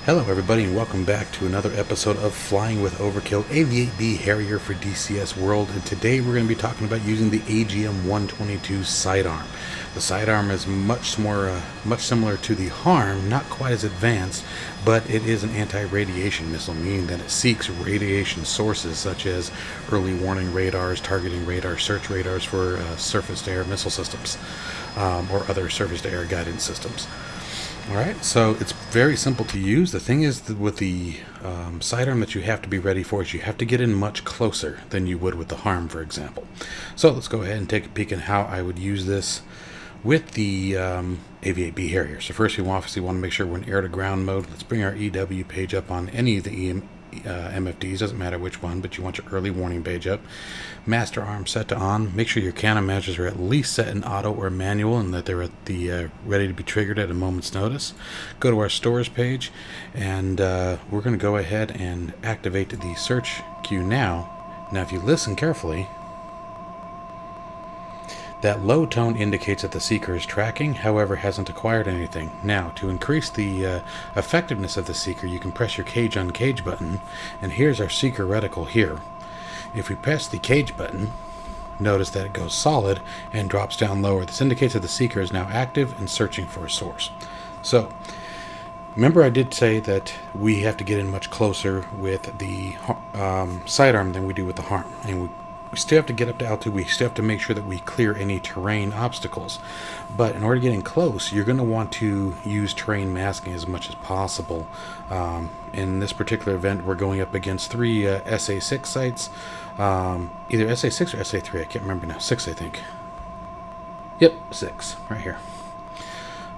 Hello everybody and welcome back to another episode of Flying with Overkill AV-8B Harrier for DCS World, and today we're going to be talking about using the AGM-122 Sidearm. The Sidearm is much similar to the Harm, not quite as advanced, but it is an anti-radiation missile, meaning that it seeks radiation sources such as early warning radars, targeting radars, search radars for surface-to-air missile systems or other surface-to-air guidance systems. Alright, so it's very simple to use. The thing is with the sidearm that you have to be ready for is you have to get in much closer than you would with the Harm, for example. So let's go ahead and take a peek at how I would use this with the AV-8B Harrier. So first we obviously want to make sure we're in air-to-ground mode. Let's bring our EW page up on any of the MFDs, doesn't matter which one, but you want your early warning page up. Master arm set to on. Make sure your cannon matches are at least set in auto or manual and that they're at the ready to be triggered at a moment's notice. Go to our stores page and we're going to go ahead and activate the search queue now. Now if you listen carefully, that low tone indicates that the seeker is tracking, however hasn't acquired anything. Now, to increase the effectiveness of the seeker, you can press your cage on cage button, and here's our seeker reticle here. If we press the cage button, notice that it goes solid and drops down lower. This indicates that the seeker is now active and searching for a source. So, remember I did say that we have to get in much closer with the sidearm than we do with the Harm, and we still have to get up to altitude. We still have to make sure that we clear any terrain obstacles, but in order to get in close, you're going to want to use terrain masking as much as possible. In this particular event, we're going up against 3 SA6 sites, either SA6 or SA3, I can't remember now. 6, I think. Yep, 6 right here.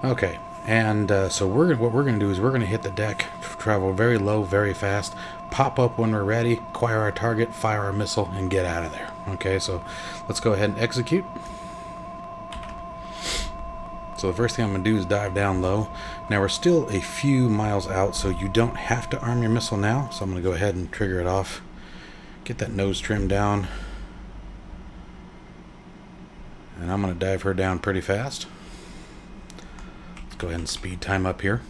Okay, and so what we're going to do is we're going to hit the deck, travel very low, very fast, pop up when we're ready, acquire our target, fire our missile, and get out of there. Okay, so let's go ahead and execute. So the first thing I'm going to do is dive down low. Now we're still a few miles out, so you don't have to arm your missile now. So I'm going to go ahead and trigger it off. Get that nose trimmed down. And I'm going to dive her down pretty fast. Let's go ahead and speed time up here.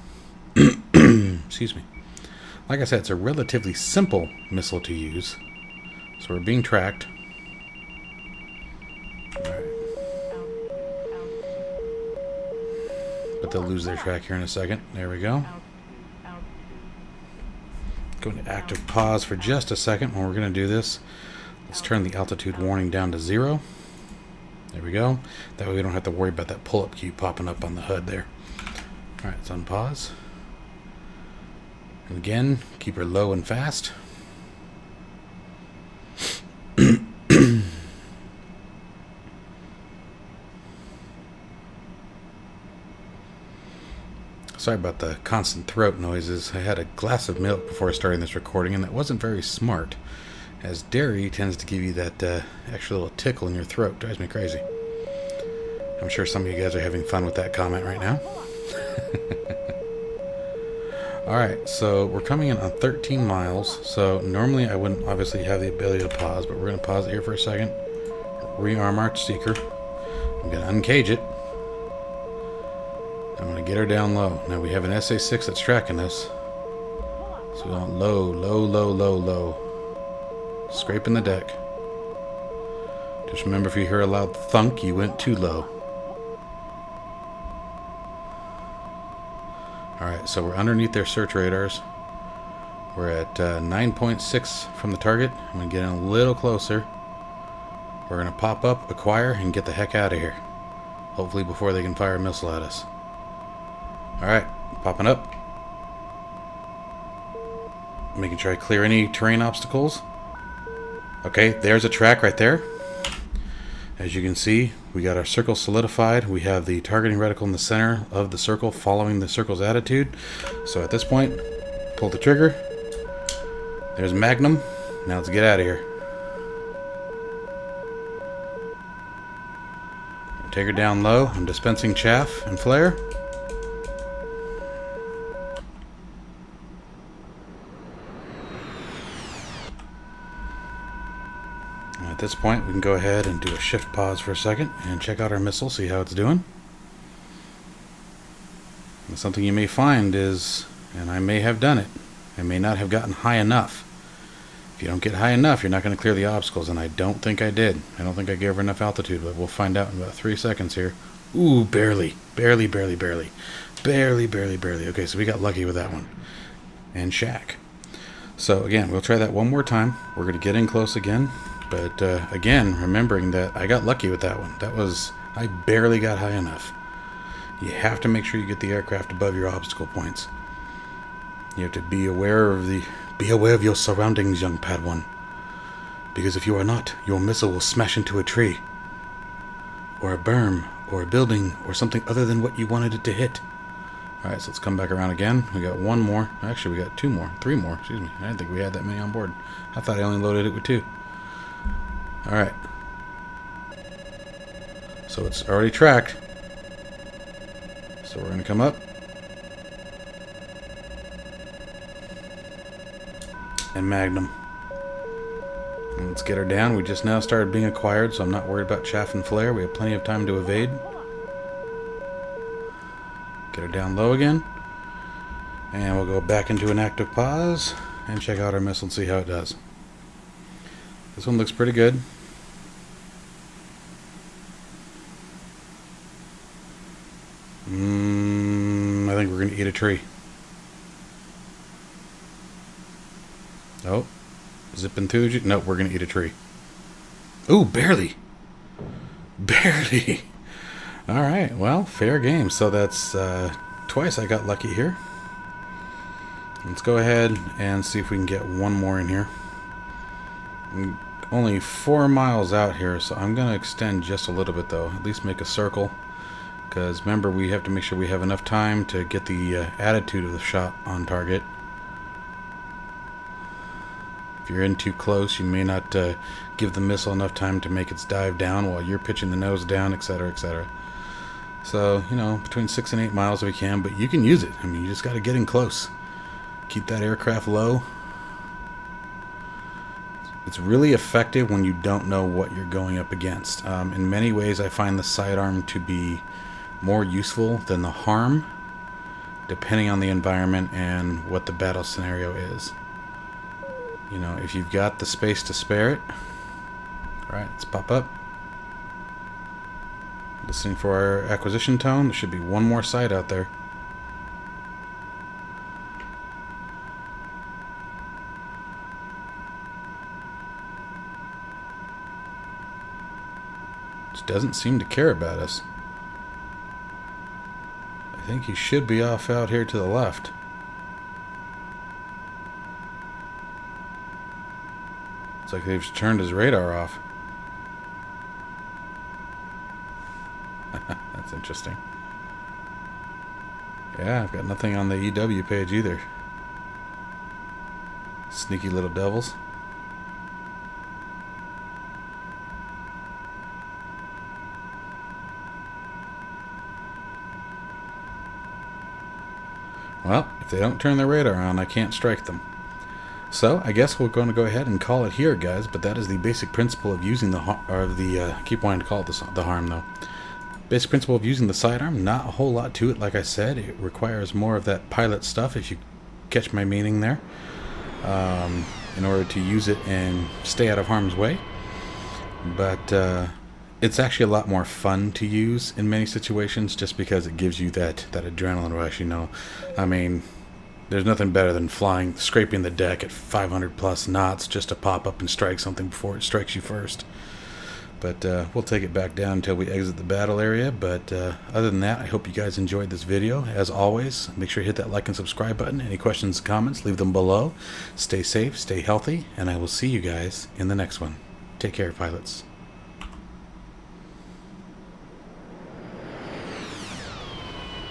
Excuse me. Like I said, it's a relatively simple missile to use. So we're being tracked. Alright. But they'll lose their track here in a second. There we go. Go into active pause for just a second when we're going to do this. Let's turn the altitude warning down to 0. There we go. That way we don't have to worry about that pull-up cue popping up on the HUD there. Alright, let's unpause. And again, keep her low and fast. Sorry about the constant throat noises. I had a glass of milk before starting this recording, and that wasn't very smart, as dairy tends to give you that extra little tickle in your throat. Drives me crazy. I'm sure some of you guys are having fun with that comment right now. Alright, so we're coming in on 13 miles, so normally I wouldn't obviously have the ability to pause, but we're going to pause it here for a second, rearm our seeker, I'm going to uncage it, I'm going to get her down low. Now we have an SA6 that's tracking us, so we want low, low, low, low, low, scraping the deck. Just remember, if you hear a loud thunk, you went too low. Alright, so we're underneath their search radars. We're at 9.6 from the target. I'm going to get in a little closer. We're going to pop up, acquire, and get the heck out of here. Hopefully before they can fire a missile at us. Alright, popping up. Making sure I clear any terrain obstacles. Okay, there's a track right there. As you can see, we got our circle solidified. We have the targeting reticle in the center of the circle following the circle's attitude. So at this point, pull the trigger. There's Magnum. Now let's get out of here. Take her down low. I'm dispensing chaff and flare. At this point, we can go ahead and do a shift pause for a second and check out our missile, see how it's doing. And something you may find is And I may have done it. I may not have gotten high enough. If you don't get high enough, you're not going to clear the obstacles, and I don't think I did. I don't think I gave her enough altitude, but we'll find out in about 3 seconds here. Ooh, barely. Barely, barely, barely. Barely, barely, barely. Okay, so we got lucky with that one. And Shaq. So again, we'll try that one more time. We're going to get in close again. But again, remembering that I got lucky with that one. I barely got high enough. You have to make sure you get the aircraft above your obstacle points. You have to be aware of your surroundings, young Padawan. Because if you are not, your missile will smash into a tree, or a berm, or a building, or something other than what you wanted it to hit. Alright, so let's come back around again. We got one more. Actually, we got three more, excuse me. I didn't think we had that many on board. I thought I only loaded it with 2. Alright. So it's already tracked. So we're going to come up. And Magnum. And let's get her down. We just now started being acquired, so I'm not worried about chaff and flare. We have plenty of time to evade. Get her down low again. And we'll go back into an active pause and check out our missile and see how it does. This one looks pretty good. I think we're going to eat a tree. Oh, zipping through. Nope, we're going to eat a tree. Ooh, barely. Barely. Alright, well, fair game. So that's twice I got lucky here. Let's go ahead and see if we can get one more in here. I'm only 4 miles out here, so I'm going to extend just a little bit, though. At least make a circle. Because remember, we have to make sure we have enough time to get the attitude of the shot on target. If you're in too close, you may not give the missile enough time to make its dive down while you're pitching the nose down, etc., etc. So, you know, between 6 and 8 miles if you can, but you can use it. I mean, you just got to get in close. Keep that aircraft low. It's really effective when you don't know what you're going up against. In many ways, I find the sidearm to be more useful than the harm, depending on the environment and what the battle scenario is. You know, if you've got the space to spare it. Alright, let's pop up. Listening for our acquisition tone. There should be one more sight out there. Just doesn't seem to care about us. I think he should be off out here to the left. It's like they've turned his radar off. That's interesting. Yeah, I've got nothing on the EW page either. Sneaky little devils. Well, if they don't turn their radar on, I can't strike them. So, I guess we're going to go ahead and call it here, guys, but that is the basic principle of using I keep wanting to call it the harm, though. Basic principle of using the sidearm, not a whole lot to it, like I said. It requires more of that pilot stuff, if you catch my meaning there, in order to use it and stay out of harm's way. But it's actually a lot more fun to use in many situations, just because it gives you that adrenaline rush, you know. I mean, there's nothing better than scraping the deck at 500 plus knots just to pop up and strike something before it strikes you first. But we'll take it back down until we exit the battle area. But other than that, I hope you guys enjoyed this video. As always, make sure you hit that like and subscribe button. Any questions, comments, leave them below. Stay safe, stay healthy, and I will see you guys in the next one. Take care, pilots.